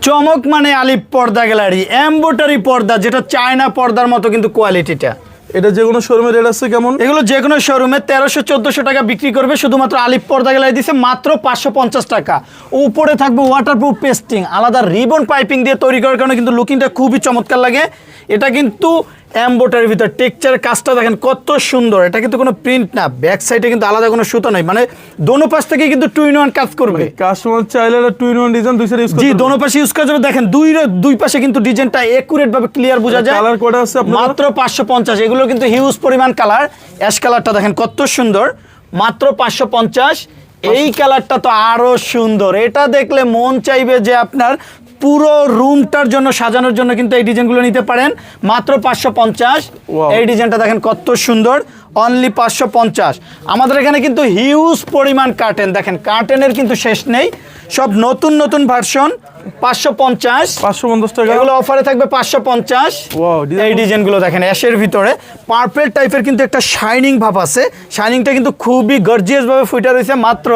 চমক মানে আলিপ পর্দা গ্যালারি এমব্রয়ডারি পর্দা, যেটা চায়না পর্দার মতো কিন্তু কোয়ালিটিটা। এটা যে কোনো শোরুমে রেট আছে কেমন? এগুলো যে কোনো শোরুমে 1300-1400 টাকা বিক্রি করবে, শুধুমাত্র আলিপ পর্দা গ্যালারি দিচ্ছে মাত্র 550 টাকা। উপরে থাকবে ওয়াটারপ্রুফ পেস্টিং, আলাদা রিবন পাইপিং দিয়ে তৈরি করার কারণে কিন্তু লুকিংটা খুবই চমৎকার লাগে। এটা কিন্তু এমব্রয়ডারির ভিতর টেক্সচারের কাজটা দেখেন কত সুন্দর। এটা কিন্তু কোনো প্রিন্ট না, ব্যাক সাইডে কিন্তু আলাদা কোনো সুতো নাই, মানে দোনো পাশ থেকে কিন্তু 2-in-1 কাজ করবে। কাস্টমার চাইলে 2-in-1 ডিজাইন দুই সাইড ইউজ করতে জি, দোনো পাশে ইউজ করা যাবে। দেখেন দুই পাশে কিন্তু ডিজাইনটা একুরেট ভাবে ক্লিয়ার বোঝা যায়। কালার কোড আছে আপনাদের মাত্র 550। এগুলো কিন্তু হিউজ পরিমাণ কালার। অ্যাশ কালারটা দেখেন কত সুন্দর, মাত্র 550। এই কালারটা তো আরো সুন্দর, এটা দেখলে মন চাইবে যে আপনার পুরো রুমটার জন্য সাজানোর জন্য কিন্তু এই ডিজাইনগুলো নিতে পারেন মাত্র 550। এই ডিজাইনটা দেখেন কত সুন্দর, অনলি 550। আমাদের এখানে কিন্তু হিউজ পরিমাণ কার্টেন, দেখেন কার্টেনের কিন্তু শেষ নেই, সব নতুন নতুন ভার্সন। 550 টাকা। এগুলো অফারে থাকবে 550। এই ডিজাইনগুলো দেখেন অ্যাশের ভিতরে পার্পল টাইপের কিন্তু একটা শাইনিং ভাব আছে, শাইনিংটা কিন্তু খুবই গর্জিয়াস ভাবে ফুটে রয়েছে। মাত্র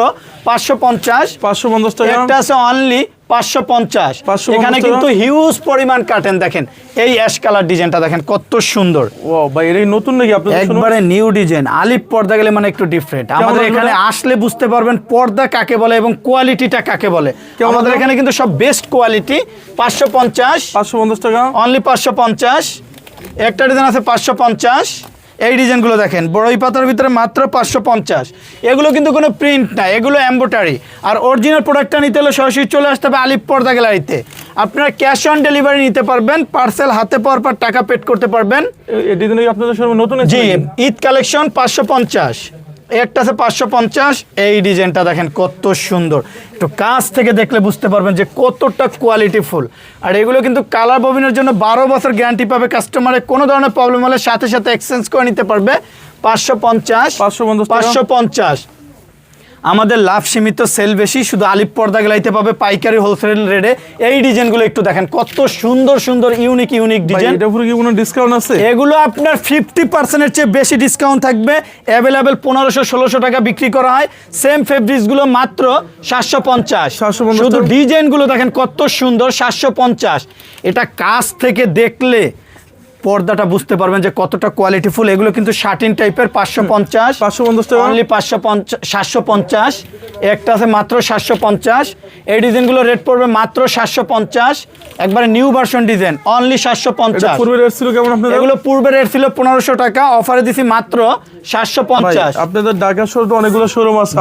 550 টাকা। একটা আছে অনলি 550। এখানে কিন্তু হিউজ পরিমাণ কার্টেন। দেখেন এই অ্যাশ কালার ডিজাইনটা দেখেন কত সুন্দর। ওয়াও ভাই, এটা নতুন নাকি আপনাদের? একবারে নিউ ডিজাইন। আলিপ পর্দা গেলে মানে একটু ডিফারেন্ট। আমাদের এখানে আসলে বুঝতে পারবেন পর্দা কাকে বলে এবং কোয়ালিটিটা কাকে বলে। আমাদের এখানে কিন্তু সব বেস্ট কোয়ালিটি। 550 টাকা, অনলি 550। একটা ডিজাইন আছে 550। এই ডিজাইনগুলো দেখেন বড়ই পাতার ভিতরে মাত্র 550। এগুলো কিন্তু কোনো প্রিন্ট না, এগুলো এমব্রয়ডারি। আর অরিজিনাল প্রোডাক্টটা নিতে হলে সরাসরি চলে আসতে হবে আলিপ পর্দা গ্যালারিতে। আপনারা ক্যাশ অন ডেলিভারি নিতে পারবেন, পার্সেল হাতে পাওয়ার পর টাকা পেড করতে পারবেন। এই ডিজাইন কি আপনাদের শোরুমে নতুন? জি, ঈদ কালেকশন 550। একটা আছে 550। এই ডিজাইনটা দেখেন কত সুন্দর, একটু কাছ থেকে দেখলে বুঝতে পারবেন যে কতটা কোয়ালিটিফুল। আর এগুলো কিন্তু কালার ববিনের জন্য 12 বছর গ্যারান্টি পাবে কাস্টমারের। কোনো ধরনের প্রবলেম হলে সাথে সাথে এক্সচেঞ্জ করে নিতে পারবে। 550। আমাদের লাভ সীমিত, সেল বেশি, শুধু আলিপ পর্দা গ্যালারিতে পাবে পাইকারি হোলসেল রেটে। এই ডিজাইনগুলো একটু দেখেন কত সুন্দর সুন্দর ইউনিক ডিজাইন। এটা পুরো কি কোনো ডিসকাউন্ট আছে? এগুলো আপনার 50%-এর চেয়ে বেশি ডিসকাউন্ট থাকবে। অ্যাভেলেবেল 1500-1600 টাকা বিক্রি করা হয়। সেম ফেব্রিক্সগুলো মাত্র 750। শুধু ডিজাইনগুলো দেখেন কত সুন্দর, 750। এটা কাছ থেকে দেখলে পর্দাটা বুঝতে পারবেন যে কতটা কোয়ালিটিফুল। এগুলো কিন্তু শার্টিন টাইপের। 550 টাকা, অনলি 750। একটা আছে মাত্র 750। এই ডিজাইনগুলো রেট পড়বে মাত্র 750। একবারে নিউ ভার্সন ডিজাইন, অনলি 750। পূর্বের রেট ছিল কেমন আপনাদের? এগুলো পূর্বের রেট ছিল 1500 টাকা, অফারে দিছি মাত্র 750। আপনাদের ঢাকা শোরুমে অনেকগুলো শোরুম আছে।